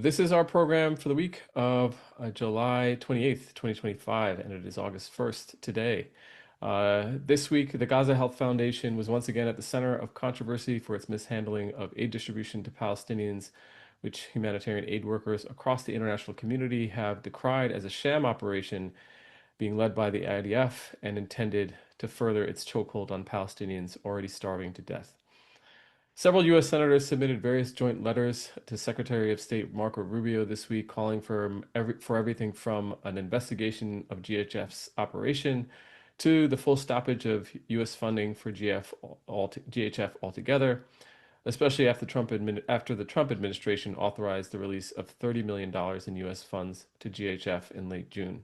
This is our program for the week of July 28th, 2025, and it is August 1st today. This week, the Gaza Health Foundation was once again at the center of controversy for its mishandling of aid distribution to Palestinians, which humanitarian aid workers across the international community have decried as a sham operation being led by the IDF and intended to further its chokehold on Palestinians already starving to death. Several U.S. senators submitted various joint letters to Secretary of State Marco Rubio this week, calling for everything from an investigation of GHF's operation to the full stoppage of U.S. funding for GHF altogether, especially after the Trump administration authorized the release of $30 million in U.S. funds to GHF in late June.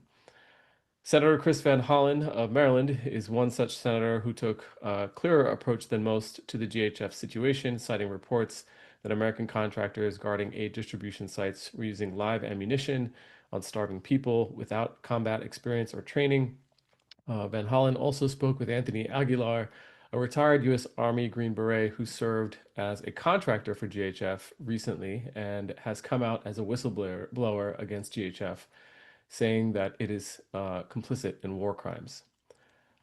Senator Chris Van Hollen of Maryland is one such senator who took a clearer approach than most to the GHF situation, citing reports that American contractors guarding aid distribution sites were using live ammunition on starving people without combat experience or training. Van Hollen also spoke with Anthony Aguilar, a retired U.S. Army Green Beret who served as a contractor for GHF recently and has come out as a whistleblower against GHF, saying that it is complicit in war crimes.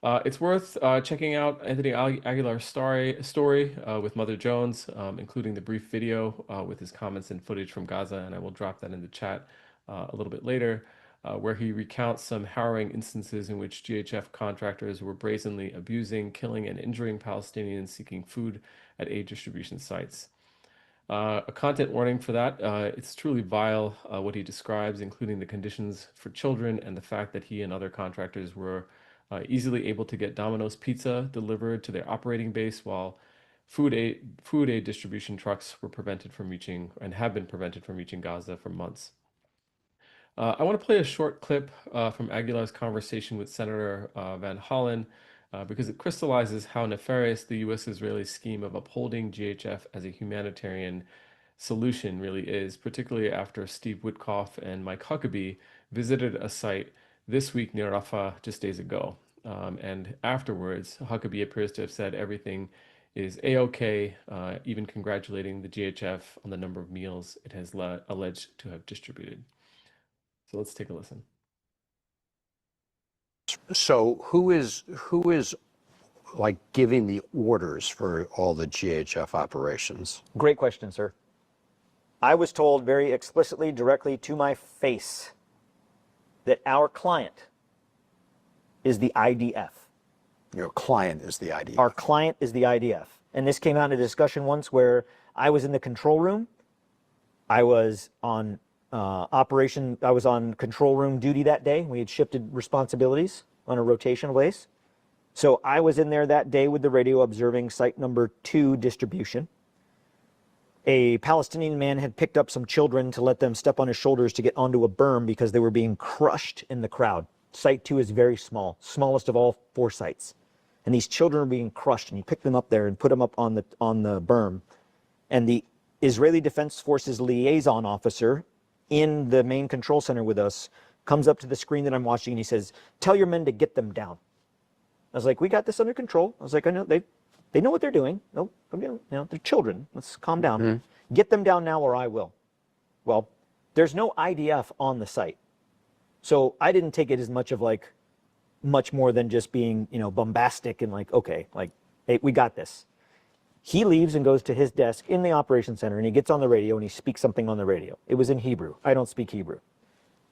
It's worth checking out Anthony Aguilar's story with Mother Jones, including the brief video with his comments and footage from Gaza, and I will drop that in the chat a little bit later, where he recounts some harrowing instances in which GHF contractors were brazenly abusing, killing, and injuring Palestinians seeking food at aid distribution sites. A content warning for that. It's truly vile what he describes, including the conditions for children and the fact that he and other contractors were easily able to get Domino's pizza delivered to their operating base, while food aid distribution trucks were prevented from reaching and have been prevented from reaching Gaza for months. I want to play a short clip from Aguilar's conversation with Senator Van Hollen, because it crystallizes how nefarious the U.S.-Israeli scheme of upholding GHF as a humanitarian solution really is, particularly after Steve Witkoff and Mike Huckabee visited a site this week near Rafah just days ago. And afterwards, Huckabee appears to have said everything is A-OK, even congratulating the GHF on the number of meals it has alleged to have distributed. So let's take a listen. So who is like giving the orders for all the GHF operations? Great question, sir. I was told very explicitly, directly to my face, that our client is the IDF. Your client is the IDF. Our client is the IDF. And this came out in a discussion once where I was in the control room. I was on I was on control room duty that day. We had shifted responsibilities on a rotation base. So I was in there that day with the radio observing site number 2 distribution. A Palestinian man had picked up some children to let them step on his shoulders to get onto a berm because they were being crushed in the crowd. Site 2 is very small, smallest of all 4 sites. And these children are being crushed, and he picked them up there and put them up on the berm. And the Israeli Defense Forces liaison officer in the main control center with us comes up to the screen that I'm watching, and he says, "Tell your men to get them down." I was like, "We got this under control." I was like, "I know they know what they're doing. No, they're children. Let's calm down. Mm-hmm. Get them down now, or I will." Well, there's no IDF on the site, so I didn't take it as much more than just being bombastic and like, okay, like, hey, we got this. He leaves and goes to his desk in the operations center, and he gets on the radio and he speaks something on the radio. It was in Hebrew. I don't speak Hebrew.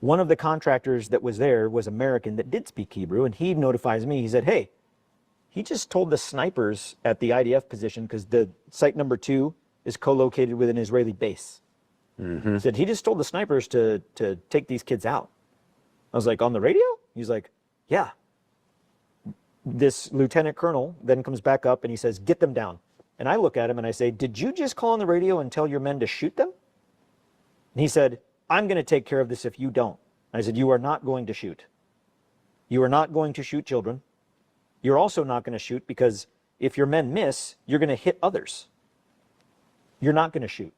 One of the contractors that was there was American that did speak Hebrew, and he notifies me. He said, "Hey, he just told the snipers at the IDF position, because the site number 2 is co-located with an Israeli base." Mm-hmm. He said, "He just told the snipers to take these kids out." I was like, "On the radio?" He's like, "Yeah." This lieutenant colonel then comes back up and he says, "Get them down." And I look at him and I say, "Did you just call on the radio and tell your men to shoot them?" And he said, "I'm going to take care of this if you don't." I said, "You are not going to shoot. You are not going to shoot children. You're also not going to shoot because if your men miss, you're going to hit others. You're not going to shoot."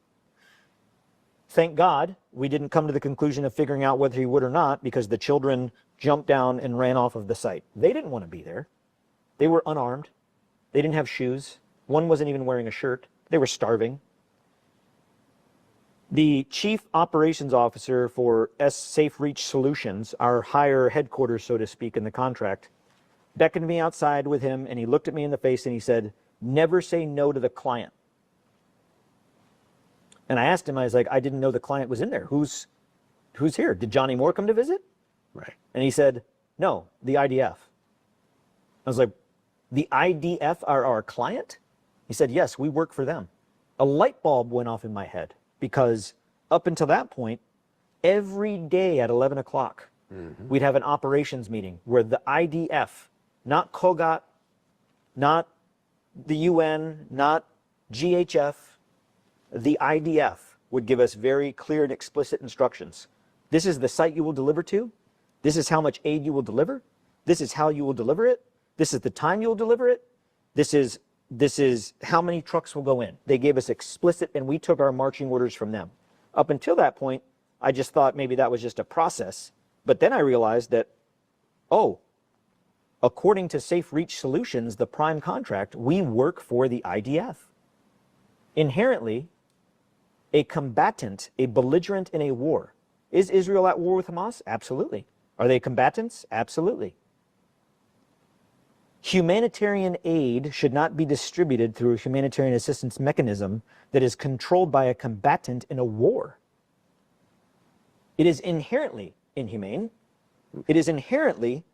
Thank God we didn't come to the conclusion of figuring out whether he would or not, because the children jumped down and ran off of the site. They didn't want to be there. They were unarmed. They didn't have shoes. One wasn't even wearing a shirt. They were starving. The chief operations officer for Safe Reach Solutions, our higher headquarters, so to speak, in the contract, beckoned me outside with him, and he looked at me in the face and he said, "Never say no to the client." And I asked him, I was like, "I didn't know the client was in there. Who's here? Did Johnny Moore come to visit?" Right. And he said, "No, the IDF." I was like, "The IDF are our client?" He said, "Yes, we work for them." A light bulb went off in my head because up until that point, every day at 11 o'clock, we'd have an operations meeting where the IDF, not COGAT, not the UN, not GHF, the IDF would give us very clear and explicit instructions. This is the site you will deliver to. This is how much aid you will deliver. This is how you will deliver it. This is the time you will deliver it. This is how many trucks will go in. They gave us explicit, and we took our marching orders from them. Up until that point, I just thought maybe that was just a process. But then I realized that, oh, according to Safe Reach Solutions, the prime contract, we work for the IDF. Inherently, a combatant, a belligerent in a war. Is Israel at war with Hamas? Absolutely. Are they combatants? Absolutely. Humanitarian aid should not be distributed through a humanitarian assistance mechanism that is controlled by a combatant in a war. It is inherently inhumane. It is inherently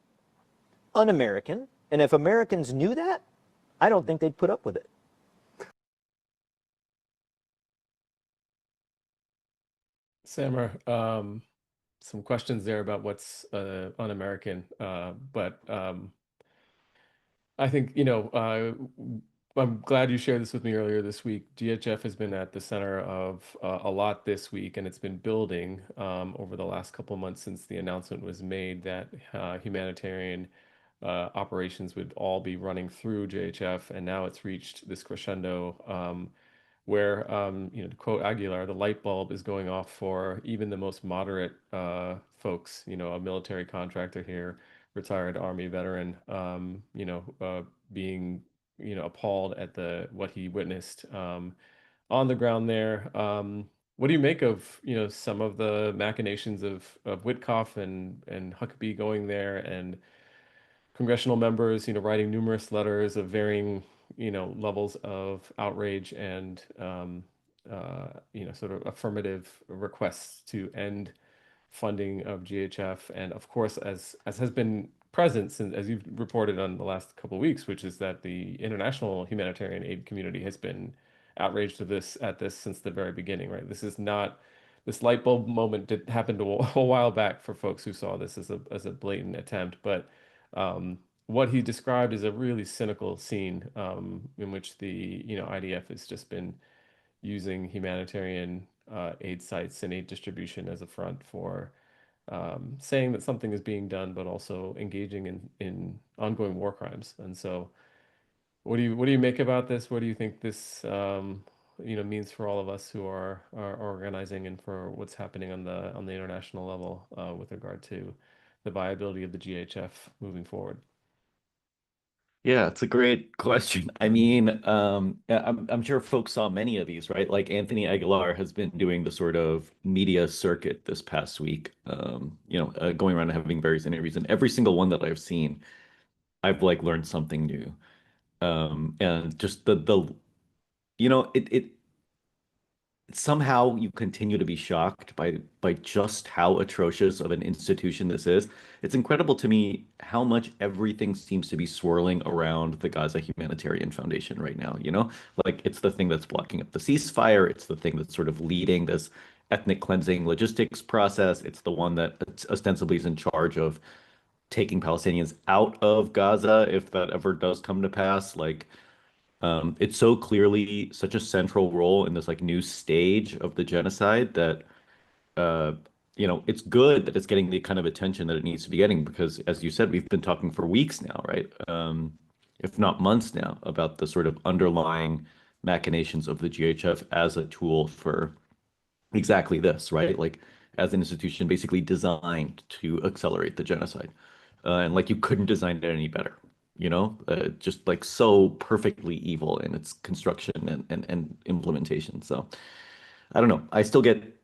un-American. And if Americans knew that, I don't think they'd put up with it. Sammer, some questions there about what's un-American, but I think, I'm glad you shared this with me earlier this week. GHF has been at the center of a lot this week, and it's been building over the last couple of months since the announcement was made that humanitarian operations would all be running through JHF, and now it's reached this crescendo where, to quote Aguilar, the light bulb is going off for even the most moderate folks, a military contractor here, retired Army veteran, being, appalled at what he witnessed on the ground there. What do you make of, some of the machinations of Witkoff and Huckabee going there and congressional members, writing numerous letters of varying, levels of outrage and, sort of affirmative requests to end funding of GHF, and of course, as has been present since, as you've reported on the last couple of weeks, which is that the international humanitarian aid community has been outraged at this since the very beginning, right? This is not this light bulb moment did happened a while back for folks who saw this as a blatant attempt, but what he described is a really cynical scene in which the IDF has just been using humanitarian aid sites and aid distribution as a front for saying that something is being done, but also engaging in ongoing war crimes. And so, what do you make about this? What do you think this means for all of us who are organizing and for what's happening on the international level with regard to the viability of the GHF moving forward? Yeah, it's a great question. I mean, yeah, I'm sure folks saw many of these, right? Like Anthony Aguilar has been doing the sort of media circuit this past week, going around and having various interviews, and every single one that I've seen, I've like learned something new. And just it somehow you continue to be shocked by just how atrocious of an institution this is. It's incredible to me how much everything seems to be swirling around the Gaza Humanitarian Foundation right now, Like it's the thing that's blocking up the ceasefire, it's the thing that's sort of leading this ethnic cleansing logistics process. It's the one that ostensibly is in charge of taking Palestinians out of Gaza if that ever does come to pass. Like it's so clearly such a central role in this like new stage of the genocide that uh, it's good that it's getting the kind of attention that it needs to be getting because, as you said, we've been talking for weeks now, right? If not months now, about the sort of underlying machinations of the GHF as a tool for exactly this, right? Like as an institution basically designed to accelerate the genocide. And like you couldn't design it any better, just like so perfectly evil in its construction and implementation. So I don't know. I still get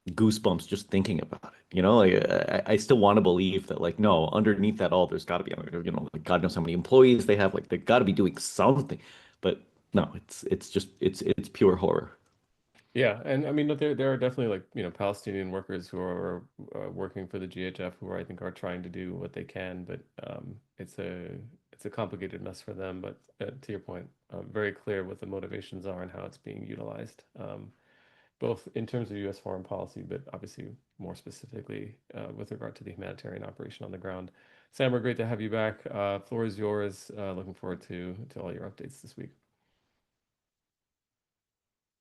goosebumps just thinking about it. Like I still want to believe that, like, no, underneath that all, there's got to be, like, God knows how many employees they have. Like, they got to be doing something. But no, it's just it's pure horror. Yeah, and I mean, there are definitely, like, Palestinian workers who are working for the GHF, who I think are trying to do what they can, but it's a complicated mess for them. But to your point, very clear what the motivations are and how it's being utilized, both in terms of U.S. foreign policy, but obviously more specifically with regard to the humanitarian operation on the ground. Sam, we're great to have you back. Floor is yours. Looking forward to all your updates this week.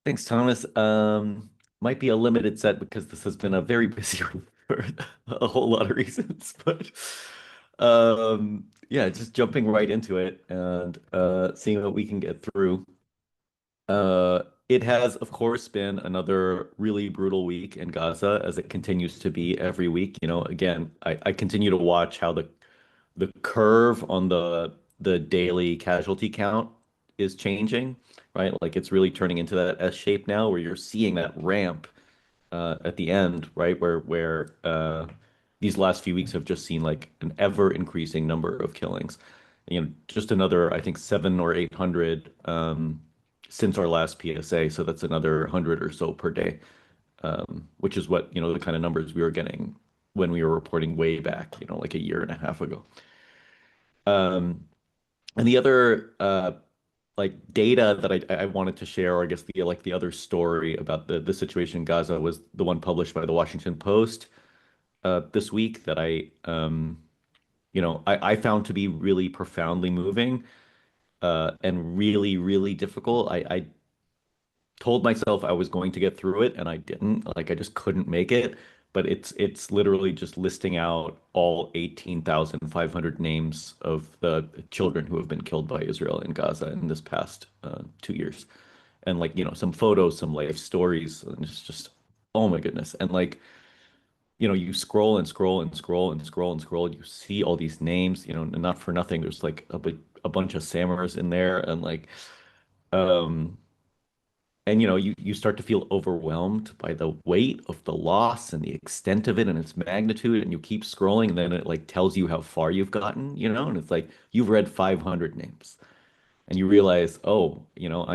Thanks, Thomas. Might be a limited set because this has been a very busy week for a whole lot of reasons. But yeah, just jumping right into it and seeing what we can get through. It has, of course, been another really brutal week in Gaza, as it continues to be every week. Again, I continue to watch how the curve on the daily casualty count is changing, right? Like, it's really turning into that S shape now, where you're seeing that ramp at the end, right? Where these last few weeks have just seen like an ever increasing number of killings. Just another, I think, 700 or 800 since our last PSA. So that's another 100 or so per day, which is what, the kind of numbers we were getting when we were reporting way back, like a year and a half ago. Um, and the other like data that I wanted to share, or I guess the other story about the situation in Gaza, was the one published by the Washington Post this week that I found to be really profoundly moving and really, really difficult. I told myself I was going to get through it, and I didn't. Like, I just couldn't make it. But it's literally just listing out all 18,500 names of the children who have been killed by Israel in Gaza in this past 2 years, and, like, some photos, some life stories, and it's just, oh my goodness. And, like, you scroll and scroll and scroll and scroll and scroll, you see all these names, and not for nothing, there's like a bunch of Samars in there, and like um and you start to feel overwhelmed by the weight of the loss and the extent of it and its magnitude, and you keep scrolling, and then it like tells you how far you've gotten, and it's like you've read 500 names, and you realize, oh, you know,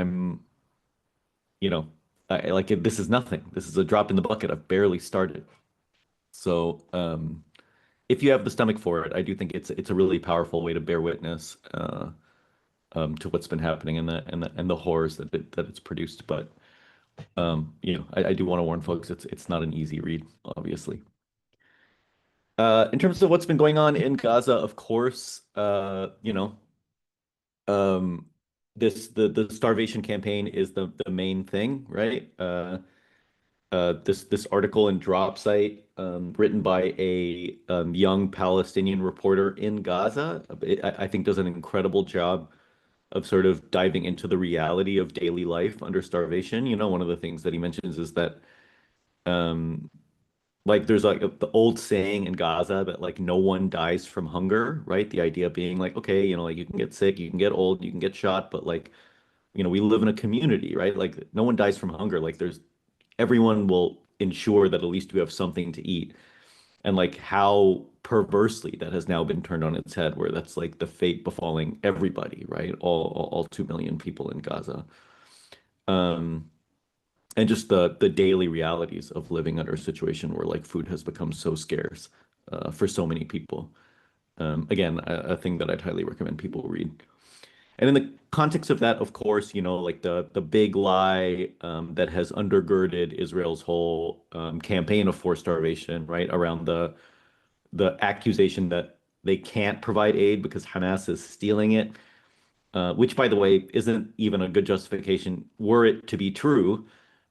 this is nothing. This is a drop in the bucket. I've barely started. So, if you have the stomach for it, I do think it's a really powerful way to bear witness to what's been happening and the horrors that it's produced. But I do want to warn folks, it's not an easy read, obviously. In terms of what's been going on in Gaza, of course, um, the starvation campaign is the main thing, right? This article in Drop Site, written by a young Palestinian reporter in Gaza, I think does an incredible job of sort of diving into the reality of daily life under starvation. One of the things that he mentions is that um, like, there's like the old saying in Gaza that, like, no one dies from hunger, right? The idea being like, okay, like, you can get sick, you can get old, you can get shot, but, like, we live in a community, right? Like, no one dies from hunger. Like, everyone will ensure that at least we have something to eat. And, like, how perversely that has now been turned on its head, where that's like the fate befalling everybody, right? All 2 million people in Gaza. Um, and just the daily realities of living under a situation where, like, food has become so scarce for so many people. Again, a thing that I'd highly recommend people read. And in the context of that, of course, like the big lie that has undergirded Israel's whole campaign of forced starvation, right, around the accusation that they can't provide aid because Hamas is stealing it, which, by the way, isn't even a good justification were it to be true.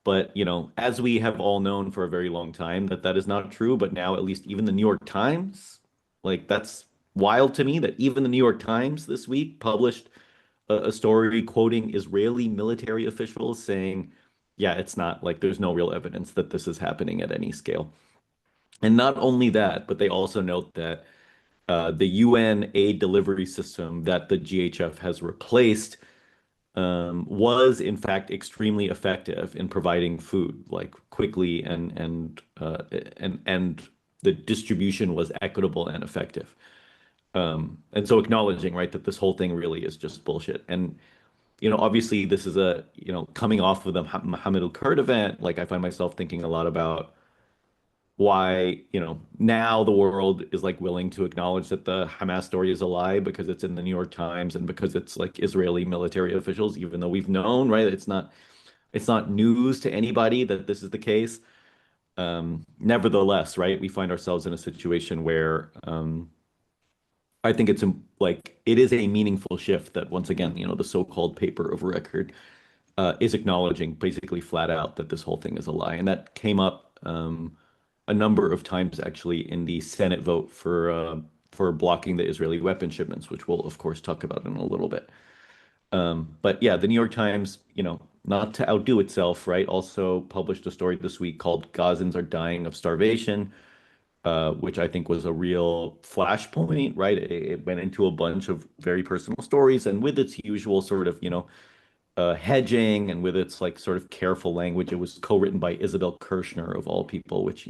But, as we have all known for a very long time, that is not true. But now, at least, even the New York Times, like, that's wild to me that even the New York Times this week published a story quoting Israeli military officials saying, yeah, it's not, like, there's no real evidence that this is happening at any scale. And not only that, but they also note that the UN aid delivery system that the GHF has replaced was in fact extremely effective in providing food like quickly and the distribution was equitable and effective. And so acknowledging, right, that this whole thing really is just bullshit. And obviously this is coming off of the Muhammad al-Kurd event, like I find myself thinking a lot about why, now the world is like willing to acknowledge that the Hamas story is a lie because it's in the New York Times and because it's like Israeli military officials, even though we've known, right? It's not news to anybody that this is the case. Nevertheless, right, we find ourselves in a situation where I think like it is a meaningful shift that once again, the so-called paper of record is acknowledging basically flat out that this whole thing is a lie. And that came up a number of times actually in the Senate vote for blocking the Israeli weapon shipments, which we'll of course talk about in a little bit. But yeah, the New York Times, not to outdo itself, right, also published a story this week called "Gazans Are Dying of Starvation," which I think was a real flashpoint, right? It went into a bunch of very personal stories, and with its usual sort of, hedging and with its like sort of careful language, it was co-written by Isabel Kirshner of all people, which,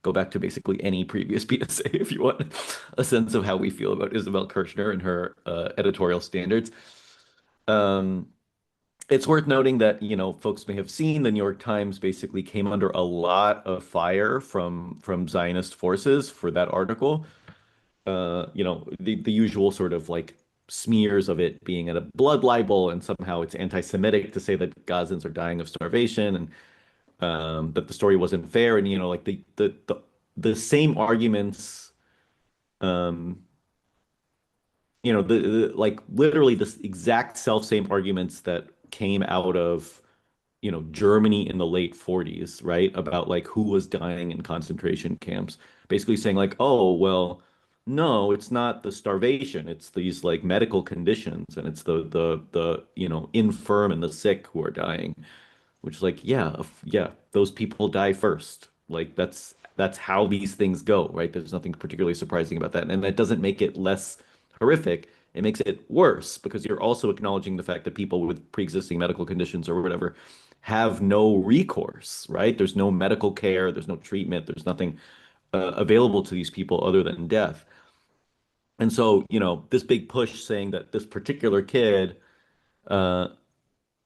go back to basically any previous PSA if you want a sense of how we feel about Isabel Kirshner and her editorial standards. Um, it's worth noting that, folks may have seen the New York Times basically came under a lot of fire from Zionist forces for that article. The usual sort of like smears of it being a blood libel and somehow it's anti-Semitic to say that Gazans are dying of starvation and that the story wasn't fair and like the same arguments um like literally the exact self same arguments that came out of Germany in the late 40s, right? About like who was dying in concentration camps, basically saying like, oh, well, no, it's not the starvation, it's these like medical conditions and it's the infirm and the sick who are dying, which is like, yeah, yeah, those people die first. Like that's how these things go, right? There's nothing particularly surprising about that. And that doesn't make it less horrific. It makes it worse because you're also acknowledging the fact that people with pre-existing medical conditions or whatever have no recourse, right? There's no medical care, there's no treatment, there's nothing available to these people other than death. And so, this big push saying that this particular kid uh,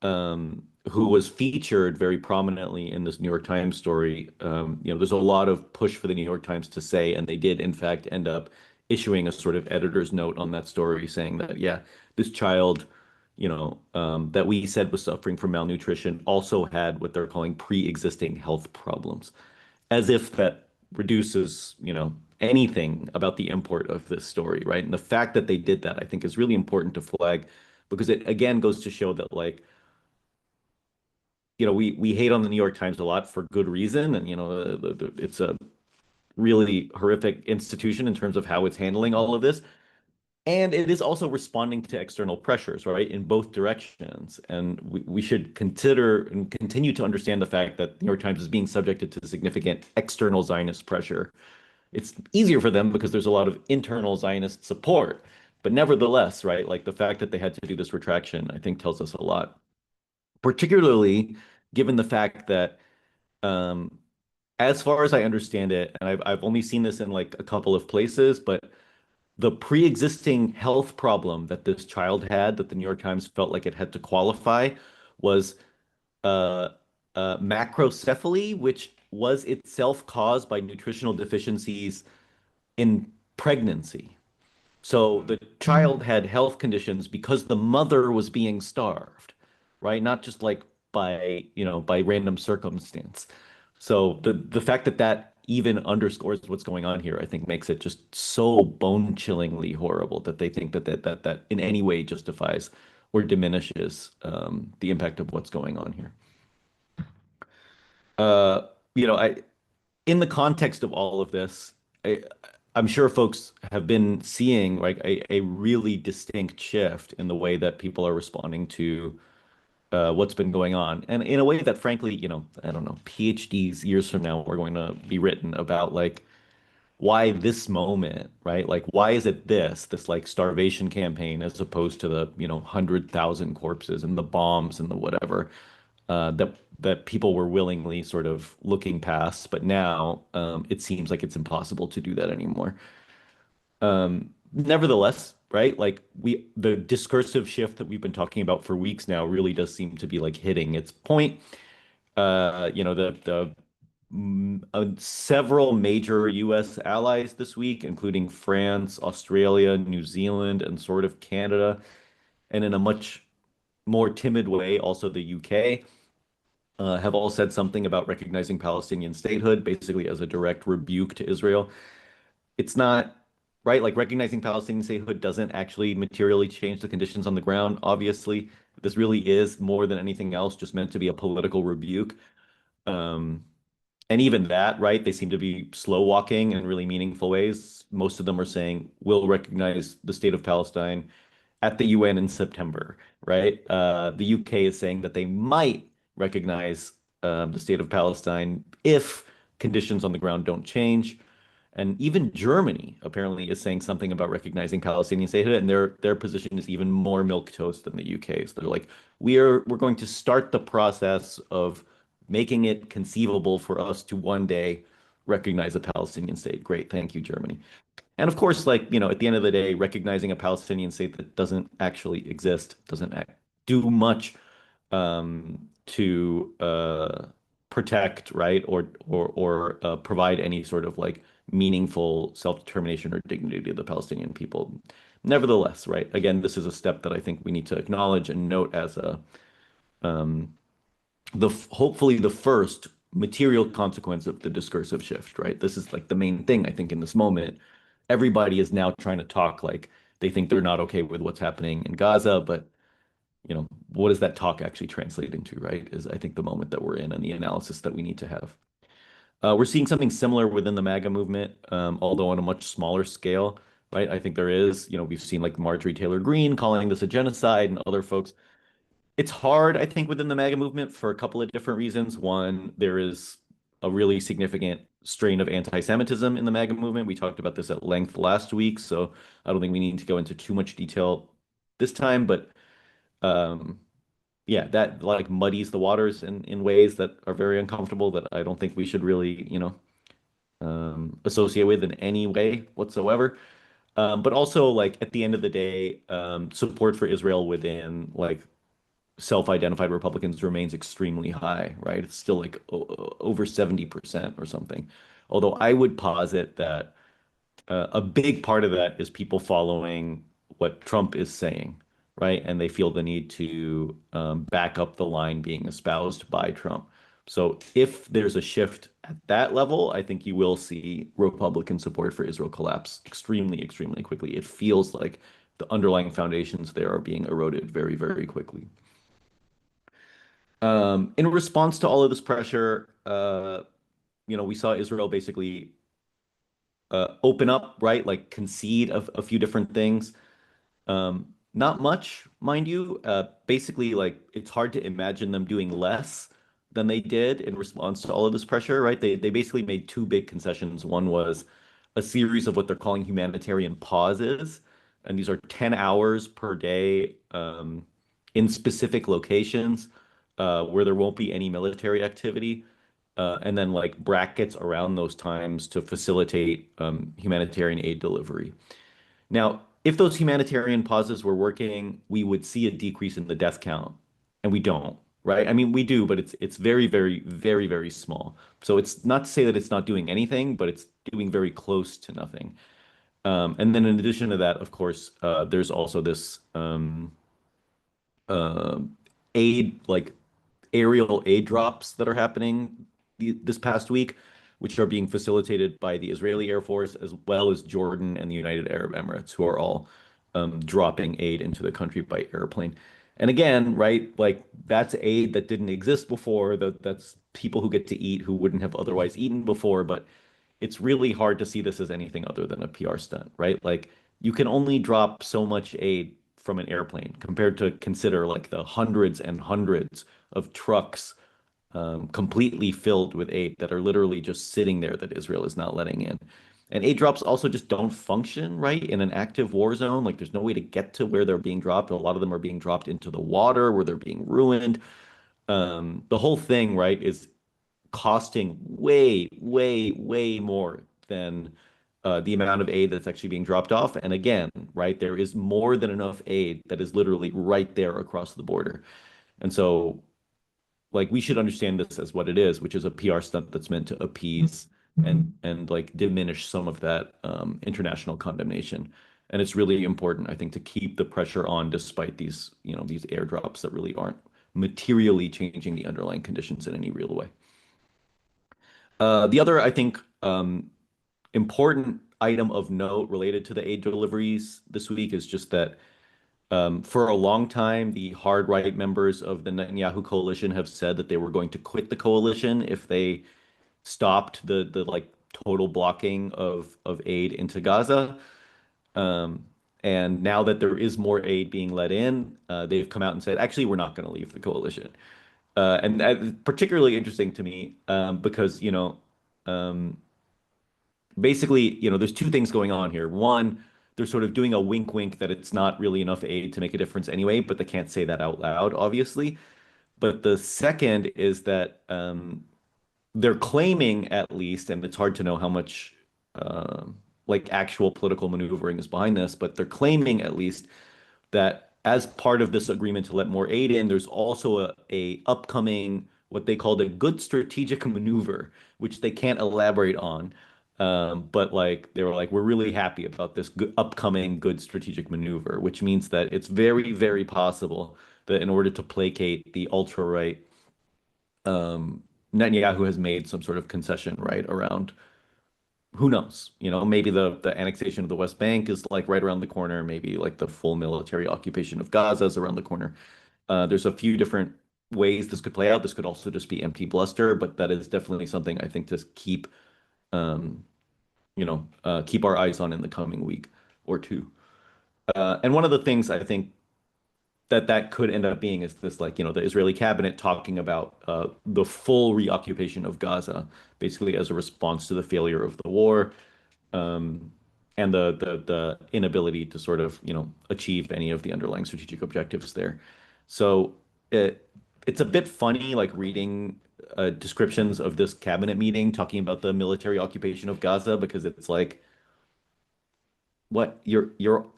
who was featured very prominently in this New York Times story. There's a lot of push for the New York Times to say, and they did in fact end up issuing a sort of editor's note on that story saying that, yeah, this child, that we said was suffering from malnutrition also had what they're calling pre-existing health problems, as if that reduces, anything about the import of this story, right? And the fact that they did that, I think, is really important to flag because it again goes to show that like we hate on the New York Times a lot for good reason, and it's a really horrific institution in terms of how it's handling all of this, and it is also responding to external pressures, right, in both directions. And we should consider and continue to understand the fact that the New York Times is being subjected to significant external Zionist pressure. It's easier for them because there's a lot of internal Zionist support, but nevertheless, right, like the fact that they had to do this retraction, I think tells us a lot, particularly given the fact that, um, as far as I understand it, and I've only seen this in like a couple of places, but the pre-existing health problem that this child had that the New York Times felt like it had to qualify was uh, macrocephaly, which was itself caused by nutritional deficiencies in pregnancy. So the child had health conditions because the mother was being starved, right? Not just like by random circumstance. So the fact that that even underscores what's going on here, I think makes it just so bone-chillingly horrible that they think that in any way justifies or diminishes the impact of what's going on here. Uh, I in the context of all of this, I, I'm sure folks have been seeing like a really distinct shift in the way that people are responding to what's been going on. And in a way that, frankly, I don't know, PhDs years from now are going to be written about like why this moment, right? Like, why is it this like starvation campaign as opposed to the, 100,000 corpses and the bombs and the whatever that people were willingly sort of looking past, but now it seems like it's impossible to do that anymore. Nevertheless, right? Like the discursive shift that we've been talking about for weeks now really does seem to be like hitting its point. Several major U.S. allies this week, including France, Australia, New Zealand, and sort of Canada, and in a much more timid way, also the UK, have all said something about recognizing Palestinian statehood, basically as a direct rebuke to Israel. It's not right, like recognizing Palestinian statehood doesn't actually materially change the conditions on the ground. Obviously, this really is more than anything else just meant to be a political rebuke. Um, and even that, right, they seem to be slow walking in really meaningful ways. Most of them are saying we'll recognize the state of Palestine at the UN in September, right? The UK is saying that they might recognize the state of Palestine if conditions on the ground don't change. And even Germany apparently is saying something about recognizing Palestinian statehood, and their position is even more milquetoast than the UK's. They're like, we're going to start the process of making it conceivable for us to one day recognize a Palestinian state. Great, thank you, Germany. And of course, like, at the end of the day, recognizing a Palestinian state that doesn't actually exist, doesn't do much to protect, right, or provide any sort of like meaningful self-determination or dignity to the Palestinian people. Nevertheless, right, again, this is a step that I think we need to acknowledge and note as a the hopefully the first material consequence of the discursive shift, right? This is like the main thing I think in this moment. Everybody is now trying to talk like they think they're not okay with what's happening in Gaza, but what does that talk actually translate into, right? Is I think the moment that we're in and the analysis that we need to have. We're seeing something similar within the MAGA movement, although on a much smaller scale, right? I think there is, we've seen like Marjorie Taylor Greene calling this a genocide and other folks. It's hard, I think, within the MAGA movement for a couple of different reasons. One, there is a really significant strain of anti-Semitism in the MAGA movement. We talked about this at length last week, so I don't think we need to go into too much detail this time, but um, yeah, that like muddies the waters in ways that are very uncomfortable that I don't think we should really, associate with in any way whatsoever. But also, like at the end of the day, support for Israel within like self-identified Republicans remains extremely high, right? It's still like over 70% or something. Although I would posit that a big part of that is people following what Trump is saying, right? And they feel the need to back up the line being espoused by Trump. So if there's a shift at that level, I think you will see Republican support for Israel collapse extremely, extremely quickly. It feels like the underlying foundations there are being eroded very, very quickly. In response to all of this pressure, we saw Israel basically open up, right? Like concede a few different things. Not much, mind you. Basically, like it's hard to imagine them doing less than they did in response to all of this pressure, right? They basically made two big concessions. One was a series of what they're calling humanitarian pauses, and these are 10 hours per day in specific locations where there won't be any military activity, and then like brackets around those times to facilitate humanitarian aid delivery. Now, if those humanitarian pauses were working, we would see a decrease in the death count, and we don't, right? I mean, we do, but it's very, very, very, very small. So it's not to say that it's not doing anything, but it's doing very close to nothing. And then in addition to that, of course, there's also this uh, aid, like aerial aid drops that are happening this past week, which are being facilitated by the Israeli Air Force as well as Jordan and the United Arab Emirates, who are all dropping aid into the country by airplane. And again, right, like that's aid that didn't exist before. That's people who get to eat who wouldn't have otherwise eaten before. But it's really hard to see this as anything other than a PR stunt, right? Like you can only drop so much aid from an airplane compared to consider like the hundreds and hundreds of trucks completely filled with aid that are literally just sitting there that Israel is not letting in. And aid drops also just don't function right in an active war zone. Like there's no way to get to where they're being dropped. A lot of them are being dropped into the water where they're being ruined. The whole thing, right, is costing way, way, way more than the amount of aid that's actually being dropped off. And again, right, there is more than enough aid that is literally right there across the border. And so, like, we should understand this as what it is, which is a PR stunt that's meant to appease and like diminish some of that international condemnation. And it's really important, I think, to keep the pressure on despite these, these airdrops that really aren't materially changing the underlying conditions in any real way. The other, I think, important item of note related to the aid deliveries this week is just that for a long time, the hard right members of the Netanyahu coalition have said that they were going to quit the coalition if they stopped the like total blocking of aid into Gaza. Um, and now that there is more aid being let in, they've come out and said, actually, we're not going to leave the coalition. And that is particularly interesting to me because, um, basically, there's two things going on here. One, they're sort of doing a wink wink that it's not really enough aid to make a difference anyway, but they can't say that out loud, obviously. But the second is that they're claiming at least, and it's hard to know how much like actual political maneuvering is behind this, but they're claiming at least that as part of this agreement to let more aid in, there's also a upcoming what they called a good strategic maneuver, which they can't elaborate on. But like they were like, we're really happy about this upcoming good strategic maneuver, which means that it's very, very possible that in order to placate the ultra right, um, Netanyahu has made some sort of concession right around who knows? Maybe the annexation of the West Bank is like right around the corner. Maybe like the full military occupation of Gaza is around the corner. There's a few different ways this could play out. This could also just be empty bluster, but that is definitely something I think to keep, um, keep our eyes on in the coming week or two. And one of the things I think that could end up being is this, like, the Israeli cabinet talking about the full reoccupation of Gaza, basically as a response to the failure of the war, um, and the inability to sort of, achieve any of the underlying strategic objectives there. So it's a bit funny, like reading descriptions of this cabinet meeting talking about the military occupation of Gaza because it's like, what you're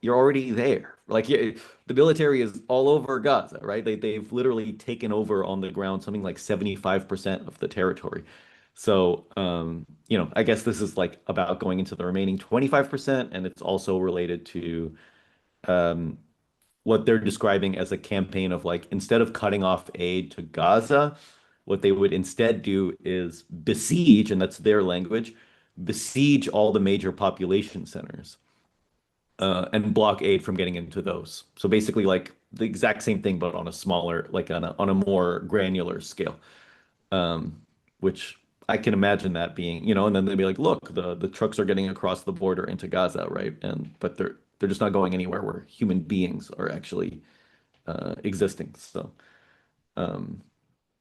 already there. Like the military is all over Gaza, right? They've literally taken over on the ground something like 75% of the territory. So, I guess this is like about going into the remaining 25%, and it's also related to um, what they're describing as a campaign of like instead of cutting off aid to Gaza, what they would instead do is besiege, and that's their language, besiege all the major population centers and block aid from getting into those. So basically, like the exact same thing, but on a smaller, like on a more granular scale. Which I can imagine that being, and then they'd be like, look, the trucks are getting across the border into Gaza, right? But they're just not going anywhere where human beings are actually existing. So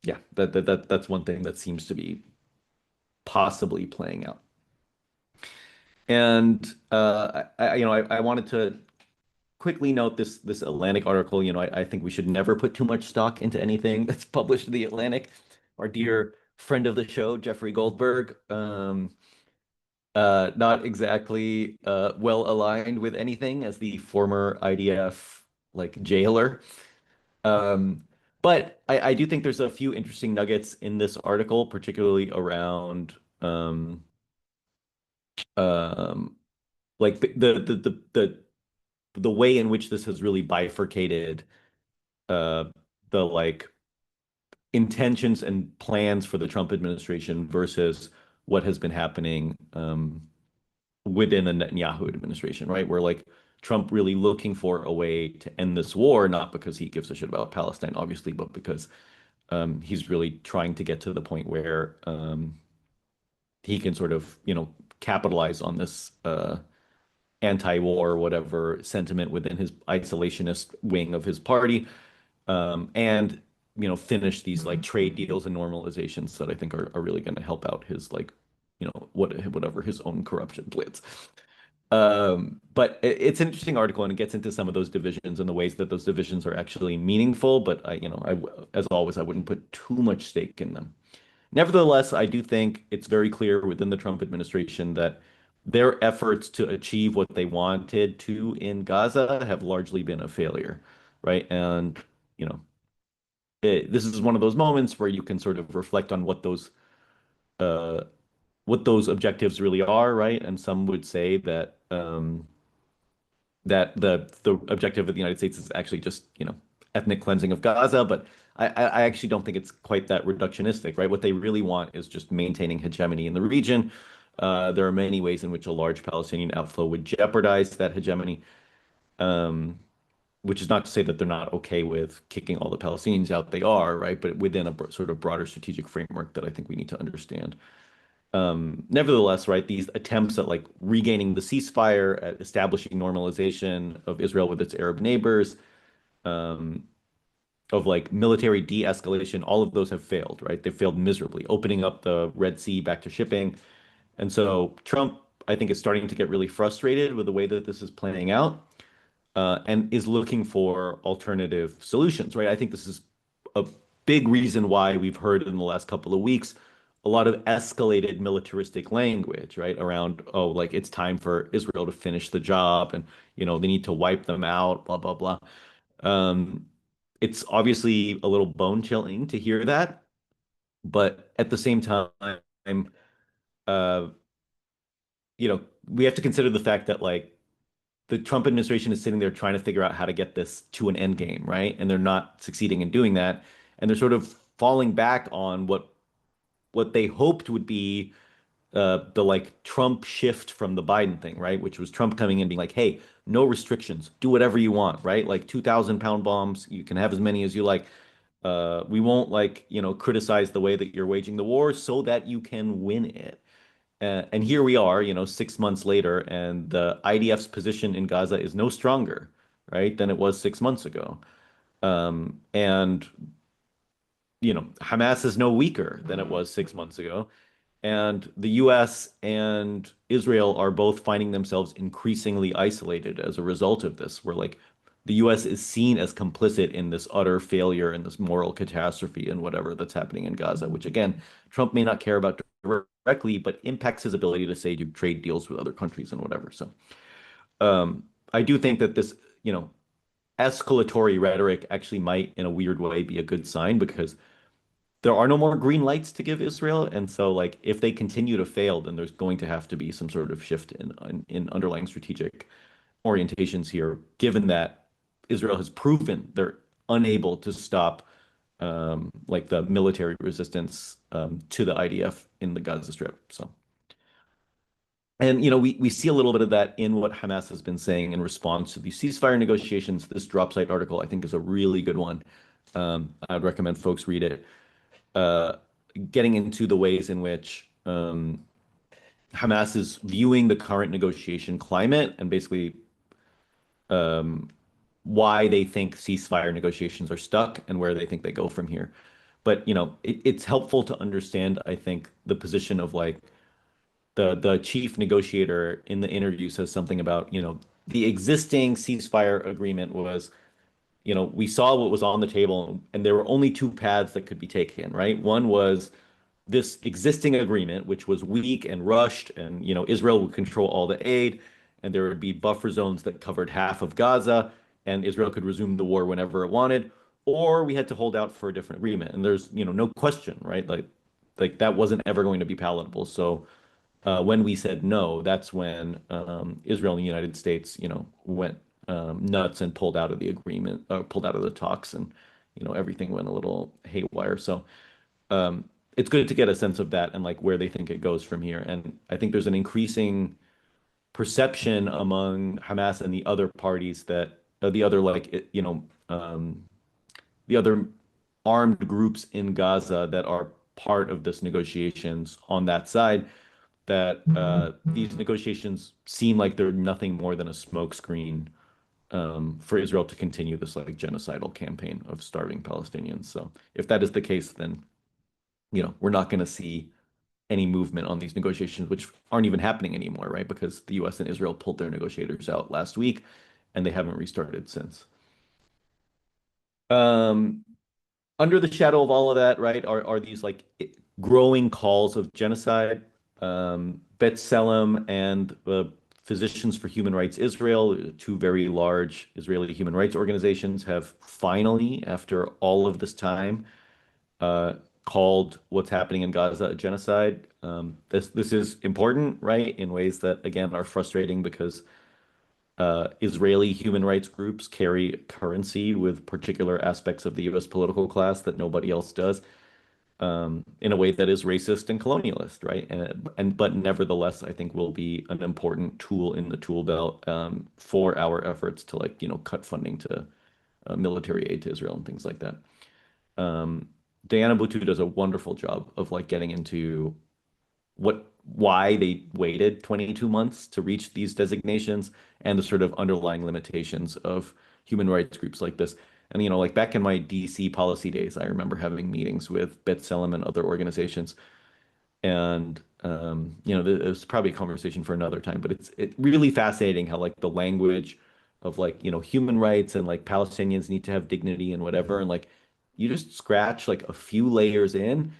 yeah, that's one thing that seems to be possibly playing out. And I wanted to quickly note this Atlantic article. I think we should never put too much stock into anything that's published in the Atlantic. Our dear friend of the show, Jeffrey Goldberg, not exactly well aligned with anything as the former IDF like jailer. Um, but I do think there's a few interesting nuggets in this article, particularly around um, like the way in which this has really bifurcated uh, the like intentions and plans for the Trump administration versus what has been happening within the Netanyahu administration, right? Where like Trump really looking for a way to end this war, not because he gives a shit about Palestine, obviously, but because he's really trying to get to the point where he can sort of, capitalize on this anti-war, whatever sentiment within his isolationist wing of his party, and finish these like trade deals and normalizations that I think are really going to help out his like whatever his own corruption plans. But it's an interesting article, and it gets into some of those divisions and the ways that those divisions are actually meaningful. But as always, I wouldn't put too much stake in them. Nevertheless, I do think it's very clear within the Trump administration that their efforts to achieve what they wanted to in Gaza have largely been a failure, right? And you know, this is one of those moments where you can sort of reflect on uh, what those objectives really are, right? And some would say that that the objective of the United States is actually just, ethnic cleansing of Gaza, but I actually don't think it's quite that reductionistic, right? What they really want is just maintaining hegemony in the region. There are many ways in which a large Palestinian outflow would jeopardize that hegemony, um, which is not to say that they're not okay with kicking all the Palestinians out. They are, right? But within a sort of broader strategic framework that I think we need to understand. Nevertheless, right, these attempts at like regaining the ceasefire, at establishing normalization of Israel with its Arab neighbors, um, of like military de-escalation, all of those have failed, right? They've failed miserably, opening up the Red Sea back to shipping. And so Trump, I think, is starting to get really frustrated with the way that this is playing out, and is looking for alternative solutions, right? I think this is a big reason why we've heard in the last couple of weeks a lot of escalated militaristic language, right? Around, oh, like it's time for Israel to finish the job and, they need to wipe them out, blah, blah, blah. Um, it's obviously a little bone chilling to hear that, but at the same time, uh, we have to consider the fact that like the Trump administration is sitting there trying to figure out how to get this to an end game, right? And they're not succeeding in doing that. And they're sort of falling back on what they hoped would be the like Trump shift from the Biden thing, right? Which was Trump coming in being like, hey, no restrictions, do whatever you want, right? Like 2,000 pound bombs, you can have as many as you like. We won't like, criticize the way that you're waging the war so that you can win it. And here we are, 6 months later, and the IDF's position in Gaza is no stronger, right, than it was 6 months ago. And Hamas is no weaker than it was 6 months ago. And the US and Israel are both finding themselves increasingly isolated as a result of this, where like the US is seen as complicit in this utter failure and this moral catastrophe and whatever that's happening in Gaza, which again, Trump may not care about directly, but impacts his ability to say do trade deals with other countries and whatever. So I do think that this, escalatory rhetoric actually might, in a weird way, be a good sign because there are no more green lights to give Israel. And so, like, if they continue to fail, then there's going to have to be some sort of shift in underlying strategic orientations here, given that Israel has proven they're unable to stop like the military resistance to the IDF in the Gaza Strip. So, and we see a little bit of that in what Hamas has been saying in response to these ceasefire negotiations. This drop site article, I think, is a really good one. I'd recommend folks read it. Uh, Getting into the ways in which Hamas is viewing the current negotiation climate and basically um, why they think ceasefire negotiations are stuck and where they think they go from here. But it's helpful to understand, I think, the position of like the chief negotiator in the interview says something about, the existing ceasefire agreement was, we saw what was on the table and there were only two paths that could be taken, right? One was this existing agreement, which was weak and rushed, and Israel would control all the aid, and there would be buffer zones that covered half of Gaza, and Israel could resume the war whenever it wanted, or we had to hold out for a different agreement. And there's no question, right? Like that wasn't ever going to be palatable. So when we said no, that's when Israel and the United States, went nuts and pulled out of the agreement, pulled out of the talks, and everything went a little haywire. So it's good to get a sense of that and like where they think it goes from here. And I think there's an increasing perception among Hamas and the other parties that the other the other armed groups in Gaza that are part of this negotiations on that side that these negotiations seem like they're nothing more than a smokescreen for Israel to continue this like genocidal campaign of starving Palestinians. So if that is the case, then we're not going to see any movement on these negotiations, which aren't even happening anymore, right? Because the US and Israel pulled their negotiators out last week and they haven't restarted since. Um, Under the shadow of all of that, right, are these like growing calls of genocide. B'Tselem and Physicians for Human Rights Israel, two very large Israeli human rights organizations, have finally, after all of this time, uh, called what's happening in Gaza a genocide. This is important, right, in ways that again are frustrating because Israeli human rights groups carry currency with particular aspects of the U.S. political class that nobody else does, in a way that is racist and colonialist, right? And but nevertheless, I think will be an important tool in the tool belt for our efforts to like cut funding to military aid to Israel and things like that. Um, Diana Boutou does a wonderful job of like getting into why they waited 22 months to reach these designations and the sort of underlying limitations of human rights groups like this. And like back in my DC policy days, I remember having meetings with B'Tselem and other organizations. And it's probably a conversation for another time, but it's really fascinating how like the language of like, human rights and like Palestinians need to have dignity and whatever. And like you just scratch like a few layers in,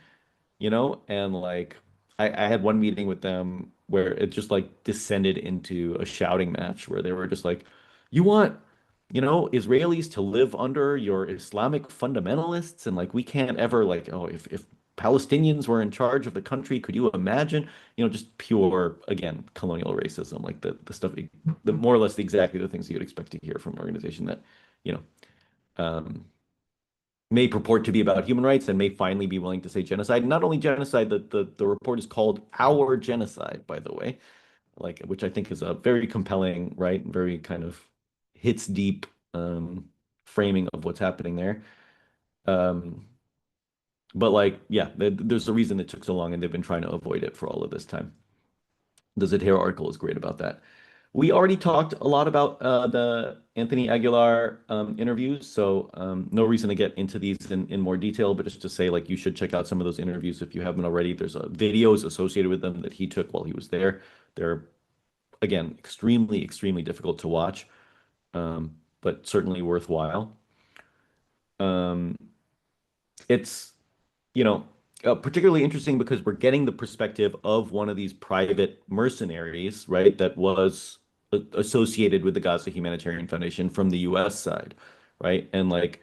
and like I had one meeting with them where it just like descended into a shouting match where they were just like, you want, Israelis to live under your Islamic fundamentalists, and like we can't ever like, oh, if Palestinians were in charge of the country, could you imagine? Just pure, again, colonial racism, like the stuff, the more or less exactly the things you'd expect to hear from an organization that, you know, um, may purport to be about human rights and may finally be willing to say genocide. Not only genocide, the report is called Our Genocide, by the way, like which I think is a very compelling, right? Very kind of hits deep framing of what's happening there. Um, but like, yeah, there's a reason it took so long, and they've been trying to avoid it for all of this time. The Zatara article is great about that. We already talked a lot about the Anthony Aguilar interviews, so no reason to get into these in more detail, but just to say, like, you should check out some of those interviews if you haven't already. There's videos associated with them that he took while he was there. They're, again, extremely, extremely difficult to watch, but certainly worthwhile. Um, it's, you know, particularly interesting because we're getting the perspective of one of these private mercenaries, right, that was associated with the Gaza Humanitarian Foundation from the US side, right? And like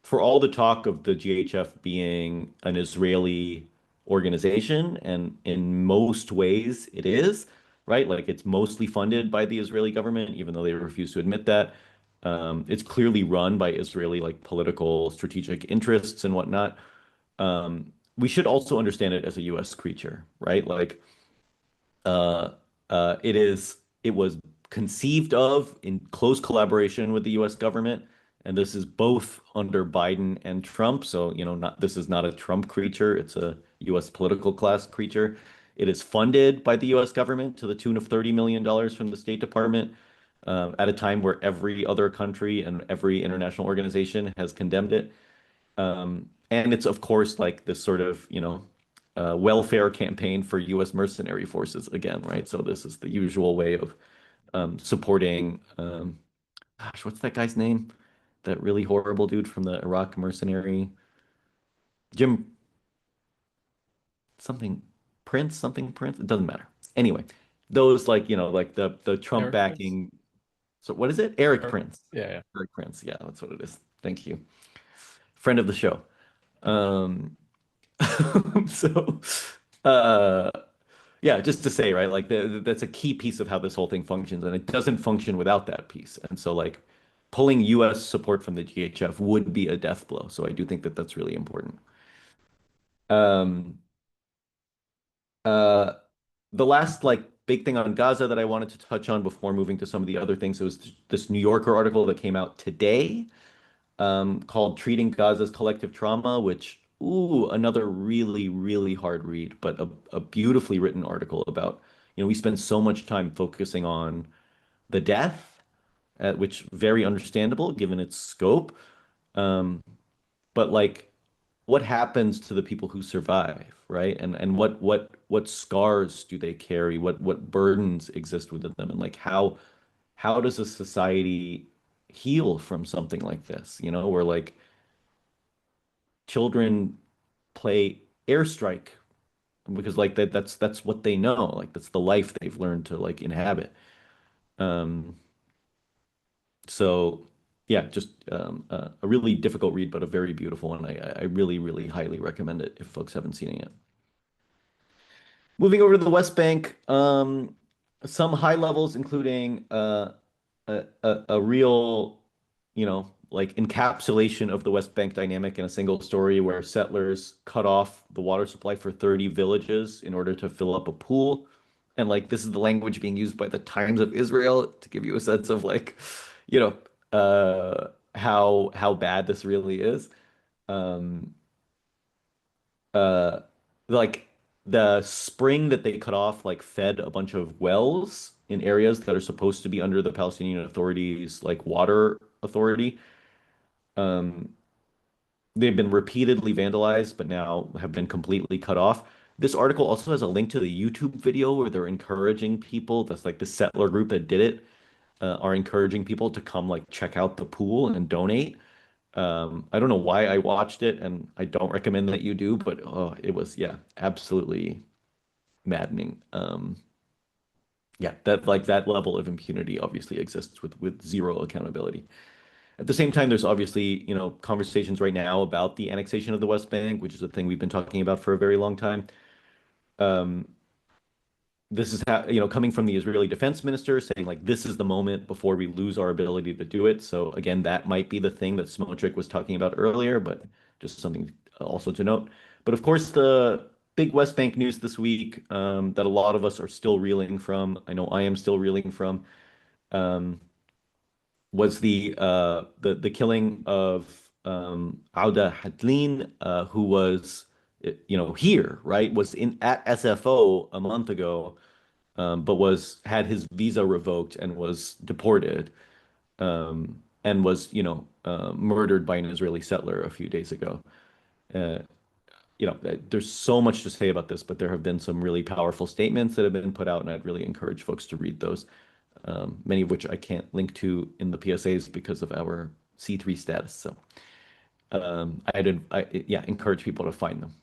for all the talk of the GHF being an Israeli organization, and in most ways it is, right? Like it's mostly funded by the Israeli government, even though they refuse to admit that. It's clearly run by Israeli like political strategic interests and whatnot. We should also understand it as a U.S. creature, right? Like, uh, it was conceived of in close collaboration with the U.S. government, and this is both under Biden and Trump. So, this is not a Trump creature; it's a U.S. political class creature. It is funded by the U.S. government to the tune of $30 million from the State Department, at a time where every other country and every international organization has condemned it. And it's, of course, like this sort of, welfare campaign for U.S. mercenary forces again, right? So this is the usual way of supporting, gosh, what's that guy's name? That really horrible dude from the Iraq mercenary, Jim something Prince, something Prince. It doesn't matter. Anyway, those like, like the Trump Eric Prince. backing. So what is it? Eric Eric. Prince. Yeah, yeah. Eric Prince. Yeah, that's what it is. Thank you. Friend of the show. Um, so, uh, yeah, just to say, right, like that's a key piece of how this whole thing functions, and it doesn't function without that piece. And so, like, pulling U.S. support from the GHF would be a death blow. So I do think that that's really important. Um, uh, the last like big thing on Gaza that I wanted to touch on before moving to some of the other things, it was this New Yorker article that came out today, called Treating Gaza's Collective Trauma, which, ooh, another really, really hard read, but a beautifully written article about, we spend so much time focusing on the death, which very understandable given its scope. Um, but like what happens to the people who survive, right? And what scars do they carry? What burdens exist within them? And like how does a society heal from something like this? You know, where like children play airstrike because like that's what they know. Like that's the life they've learned to like inhabit. Um, so yeah, just a really difficult read, but a very beautiful one. I really, really highly recommend it if folks haven't seen it yet. Moving over to the West Bank, some high levels, including a real, like encapsulation of the West Bank dynamic in a single story where settlers cut off the water supply for 30 villages in order to fill up a pool. And like this is the language being used by the Times of Israel to give you a sense of like, how bad this really is. Um, uh like the spring that they cut off like fed a bunch of wells in areas that are supposed to be under the Palestinian Authority's like water authority. Um they've been repeatedly vandalized but now have been completely cut off. This article also has a link to the YouTube video where they're encouraging people, that's like the settler group that did it, are encouraging people to come like check out the pool and donate. I don't know why I watched it, and I don't recommend that you do, but oh, it was, yeah, absolutely maddening. Yeah, that like that level of impunity obviously exists with zero accountability. At the same time, there's obviously, conversations right now about the annexation of the West Bank, which is a thing we've been talking about for a very long time. Um, this is coming from the Israeli defense minister saying like this is the moment before we lose our ability to do it. So again, that might be the thing that Smotrich was talking about earlier, but just something also to note. But of course, the big West Bank news this week, that a lot of us are still reeling from, I know I am still reeling from, um, was the killing of Auda Hadlin, who was here, right? Was in at SFO a month ago, but was had his visa revoked and was deported, and was murdered by an Israeli settler a few days ago. Uh, there's so much to say about this, but there have been some really powerful statements that have been put out, and I'd really encourage folks to read those. Many of which I can't link to in the PSAs because of our C3 status. So yeah, encourage people to find them.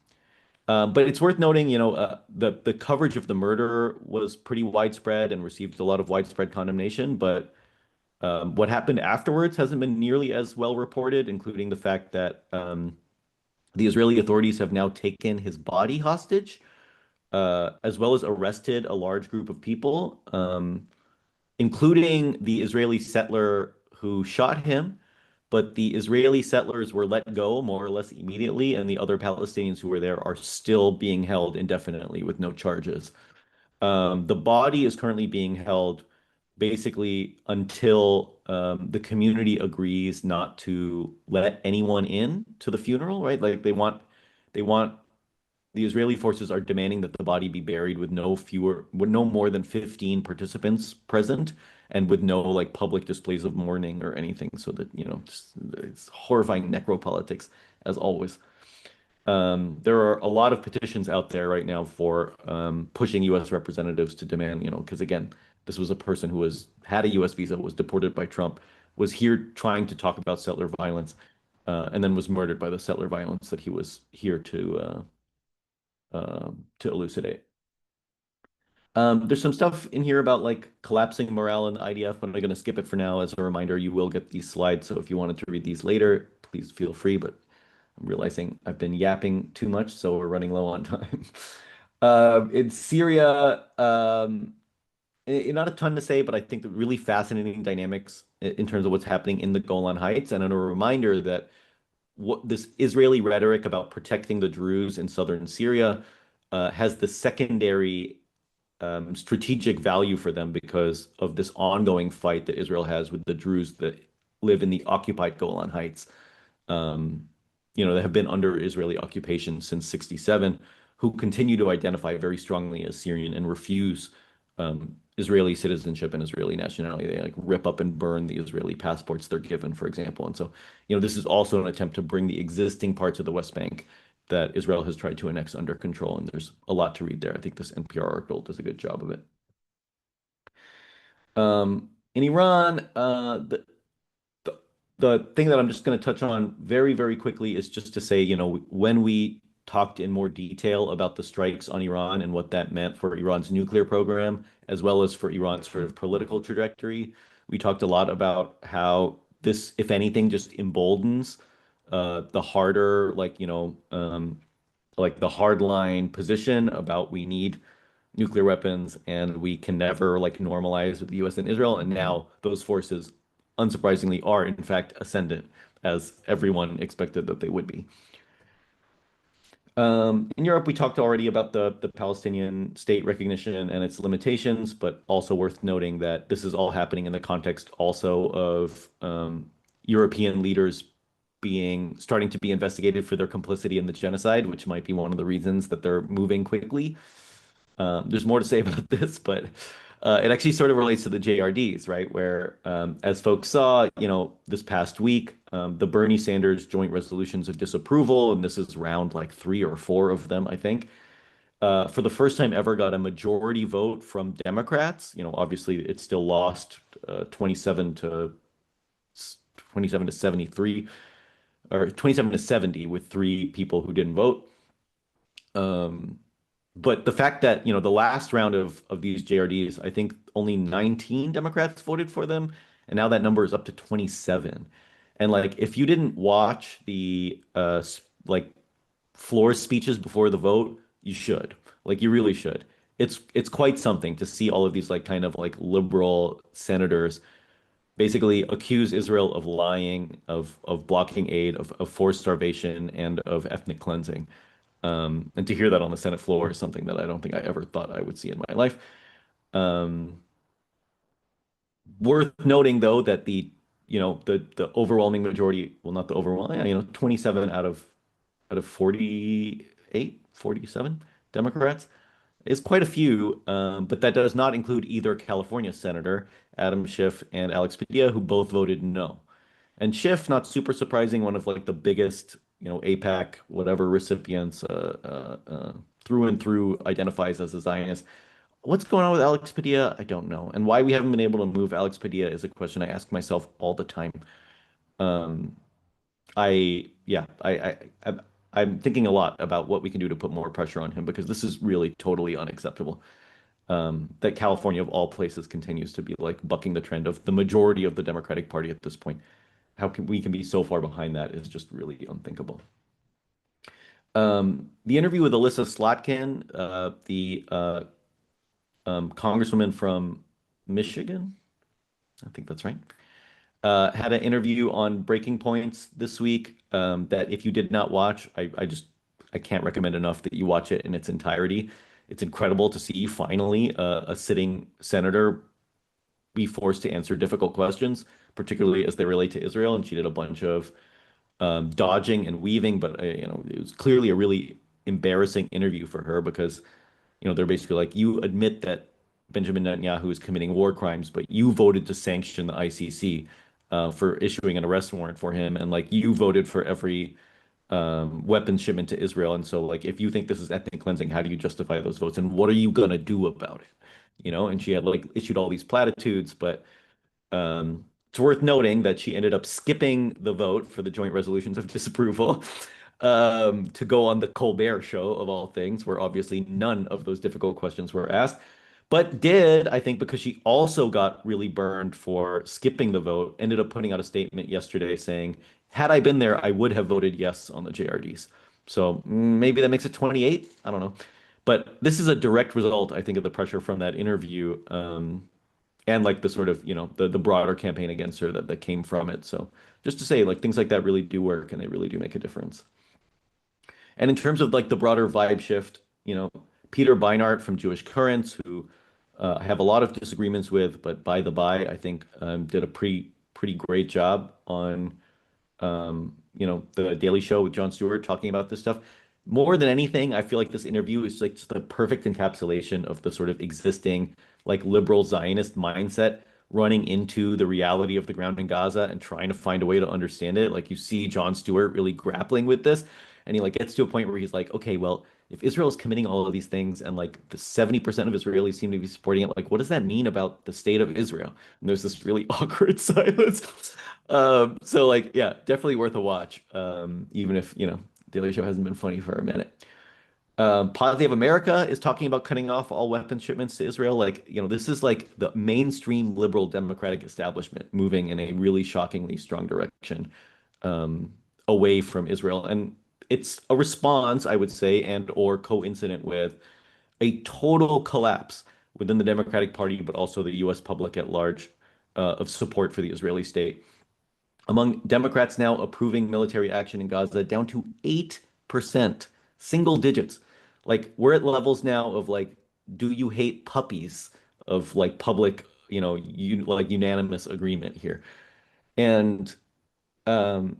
But it's worth noting, the coverage of the murder was pretty widespread and received a lot of widespread condemnation. But what happened afterwards hasn't been nearly as well reported, including the fact that the Israeli authorities have now taken his body hostage, as well as arrested a large group of people, including the Israeli settler who shot him. But the Israeli settlers were let go more or less immediately, and the other Palestinians who were there are still being held indefinitely with no charges. The body is currently being held basically until the community agrees not to let anyone in to the funeral, right? Like they want the Israeli forces are demanding that the body be buried with no more than 15 participants present and with no like public displays of mourning or anything. So that, it's horrifying necropolitics as always. There are a lot of petitions out there right now for pushing U.S. representatives to demand, because again, this was a person who had a U.S. visa, was deported by Trump, was here trying to talk about settler violence, and then was murdered by the settler violence that he was here to elucidate. There's some stuff in here about like collapsing morale in the IDF, but I'm going to skip it for now. As a reminder, you will get these slides. So if you wanted to read these later, please feel free. But I'm realizing I've been yapping too much, so we're running low on time. In Syria, not a ton to say, but I think the really fascinating dynamics in terms of what's happening in the Golan Heights, and a reminder that what this Israeli rhetoric about protecting the Druze in southern Syria has the secondary strategic value for them because of this ongoing fight that Israel has with the Druze that live in the occupied Golan Heights, that have been under Israeli occupation since 67, who continue to identify very strongly as Syrian and refuse Israeli citizenship and Israeli nationality. They like rip up and burn the Israeli passports they're given, for example. And so, this is also an attempt to bring the existing parts of the West Bank that Israel has tried to annex under control. And there's a lot to read there. I think this NPR article does a good job of it. In Iran, the the thing that I'm just going to touch on very, very quickly is just to say, when we talked in more detail about the strikes on Iran and what that meant for Iran's nuclear program, as well as for Iran's sort of political trajectory, we talked a lot about how this, if anything, just emboldens the harder, like the hardline position about we need nuclear weapons and we can never like normalize with the US and Israel. And now those forces, unsurprisingly, are in fact ascendant, as everyone expected that they would be. In Europe, we talked already about the Palestinian state recognition and its limitations, but also worth noting that this is all happening in the context also of European leaders starting to be investigated for their complicity in the genocide, which might be one of the reasons that they're moving quickly. There's more to say about this, but it actually sort of relates to the JRDs, right? Where, as folks saw, this past week, the Bernie Sanders joint resolutions of disapproval, and this is round like 3 or 4 of them, I think, for the first time ever got a majority vote from Democrats. Obviously, it still lost 27 to 73, or 27 to 70, with 3 people who didn't vote. But the fact that, the last round of these JRDs, I think only 19 Democrats voted for them, and now that number is up to 27. And like, if you didn't watch the like floor speeches before the vote, you should. Like, you really should. It's quite something to see all of these like kind of like liberal senators basically accuse Israel of lying, of blocking aid, of forced starvation, and of ethnic cleansing. And to hear that on the Senate floor is something that I don't think I ever thought I would see in my life. Um, Worth noting, though, that the overwhelming majority, well, not the overwhelming, 27 out of 48, 47 Democrats is quite a few, but that does not include either California Senator Adam Schiff and Alex Padilla, who both voted no. And Schiff, not super surprising, one of like the biggest, APAC whatever recipients, through and through identifies as a Zionist. What's going on with Alex Padilla? I don't know. And why we haven't been able to move Alex Padilla is a question I ask myself all the time. Um, yeah, I'm thinking a lot about what we can do to put more pressure on him, because this is really totally unacceptable. That California, of all places, continues to be like bucking the trend of the majority of the Democratic Party at this point. How can we be so far behind that is just really unthinkable. The interview with Alyssa Slotkin, the congresswoman from Michigan, I think that's right, had an interview on Breaking Points this week, that if you did not watch, I can't recommend enough that you watch it in its entirety. It's incredible to see finally a sitting senator be forced to answer difficult questions, particularly as they relate to Israel. And she did a bunch of dodging and weaving, but it was clearly a really embarrassing interview for her, because they're basically like, you admit that Benjamin Netanyahu is committing war crimes, but you voted to sanction the ICC for issuing an arrest warrant for him, and like you voted for every weapons shipment to Israel. And so, like, if you think this is ethnic cleansing, how do you justify those votes? And what are you gonna do about it? And she had like issued all these platitudes, but it's worth noting that she ended up skipping the vote for the joint resolutions of disapproval to go on the Colbert Show, of all things, where obviously none of those difficult questions were asked. But did, I think, because she also got really burned for skipping the vote, ended up putting out a statement yesterday saying, had I been there, I would have voted yes on the JRDs. So maybe that makes it 28. I don't know. But this is a direct result, I think, of the pressure from that interview, and like the sort of, the broader campaign against her that came from it. So just to say, like, things like that really do work, and they really do make a difference. And in terms of like the broader vibe shift, Peter Beinart from Jewish Currents, who I have a lot of disagreements with, but by the by, I think did a pretty great job on the Daily Show with Jon Stewart talking about this stuff. More than anything, I feel like this interview is like just the perfect encapsulation of the sort of existing like liberal Zionist mindset running into the reality of the ground in Gaza and trying to find a way to understand it. Like you see Jon Stewart really grappling with this, and he like gets to a point where he's like, okay, well, if Israel is committing all of these things and like the 70% of Israelis seem to be supporting it, like what does that mean about the state of Israel? And there's this really awkward silence. So like, yeah, definitely worth a watch. Even if, the other show hasn't been funny for a minute. Positive America is talking about cutting off all weapons shipments to Israel. Like, this is like the mainstream liberal democratic establishment moving in a really shockingly strong direction um, away from Israel. And it's a response, I would say, and or coincident with a total collapse within the Democratic Party, but also the US public at large, of support for the Israeli state. Among Democrats now approving military action in Gaza down to 8%, single digits. Like we're at levels now of like, do you hate puppies of like public, like unanimous agreement here. And um,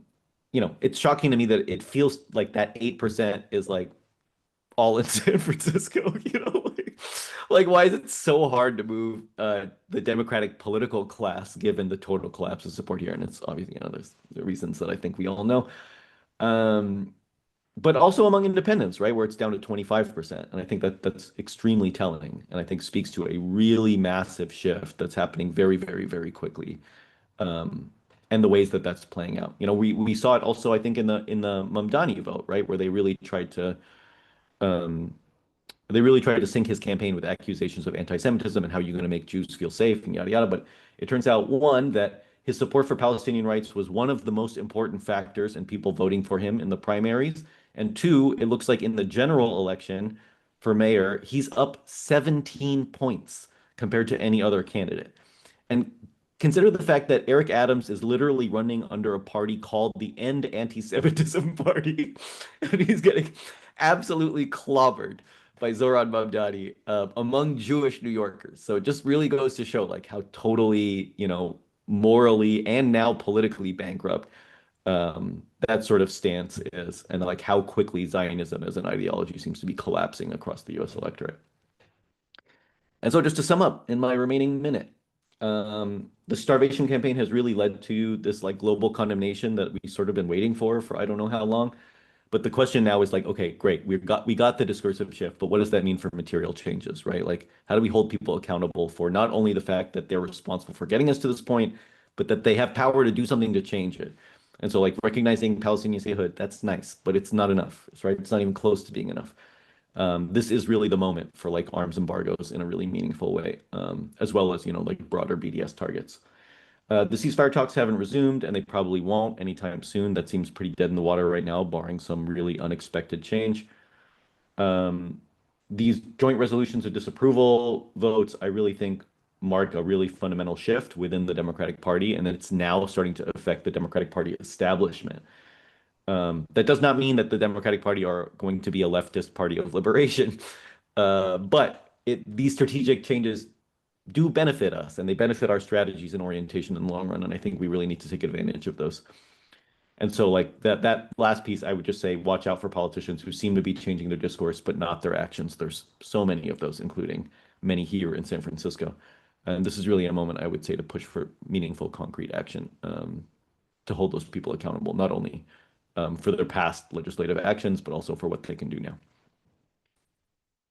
it's shocking to me that it feels like that 8% is like all in San Francisco, like why is it so hard to move the Democratic political class given the total collapse of support here? And it's obviously, there's the reasons that I think we all know. Um, but also among independents, right, where it's down to 25%. And I think that that's extremely telling, and I think speaks to a really massive shift that's happening very, very, very quickly. Um, and the ways that that's playing out. We saw it also, I think, in the Mamdani vote, right, where um, they really tried to sink his campaign with accusations of anti-Semitism and how you're going to make Jews feel safe and yada yada. But it turns out, one, that his support for Palestinian rights was one of the most important factors in people voting for him in the primaries. And two, it looks like in the general election for mayor, he's up 17 points compared to any other candidate. And consider the fact that Eric Adams is literally running under a party called the End Anti-Semitism Party, and he's getting absolutely clobbered by Zoran Mamdani among Jewish New Yorkers. So it just really goes to show like how totally, morally and now politically bankrupt that sort of stance is, and like how quickly Zionism as an ideology seems to be collapsing across the U.S. electorate. And so, just to sum up in my remaining minute, the starvation campaign has really led to this like global condemnation that we've sort of been waiting for I don't know how long. But the question now is like, okay, great, we got the discursive shift, but what does that mean for material changes, right? Like, how do we hold people accountable for not only the fact that they're responsible for getting us to this point, but that they have power to do something to change it? And so, like, recognizing Palestinian statehood, that's nice, but it's not enough, right? It's not even close to being enough. This is really the moment for like arms embargoes in a really meaningful way, as well as, like broader BDS targets. The ceasefire talks haven't resumed, and they probably won't anytime soon. That seems pretty dead in the water right now, barring some really unexpected change. Um, these joint resolutions of disapproval votes, I really think, mark a really fundamental shift within the Democratic Party, and it's now starting to affect the Democratic Party establishment. That does not mean that the Democratic Party are going to be a leftist party of liberation, but these strategic changes do benefit us, and they benefit our strategies and orientation in the long run. And I think we really need to take advantage of those. And so, like that last piece, I would just say, watch out for politicians who seem to be changing their discourse, but not their actions. There's so many of those, including many here in San Francisco. And this is really a moment, I would say, to push for meaningful, concrete action to hold those people accountable, not only for their past legislative actions, but also for what they can do now.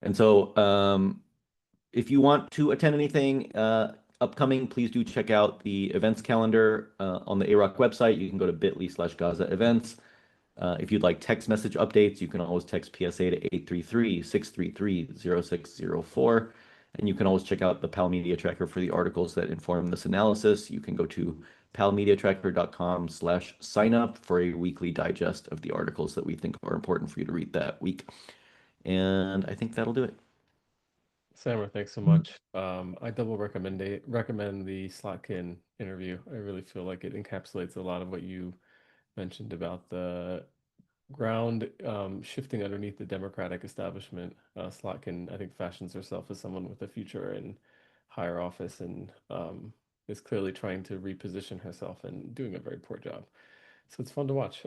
And so, if you want to attend anything upcoming, please do check out the events calendar on the AROC website. You can go to bit.ly/Gaza events. If you'd like text message updates, you can always text PSA to 833-633-0604. And you can always check out the PAL Media Tracker for the articles that inform this analysis. You can go to palmediatracker.com/sign up for a weekly digest of the articles that we think are important for you to read that week. And I think that'll do it. Sammer, thanks so much. I double recommend the Slotkin interview. I really feel like it encapsulates a lot of what you mentioned about the ground shifting underneath the Democratic establishment. Slotkin, I think, fashions herself as someone with a future in higher office and is clearly trying to reposition herself and doing a very poor job. So it's fun to watch.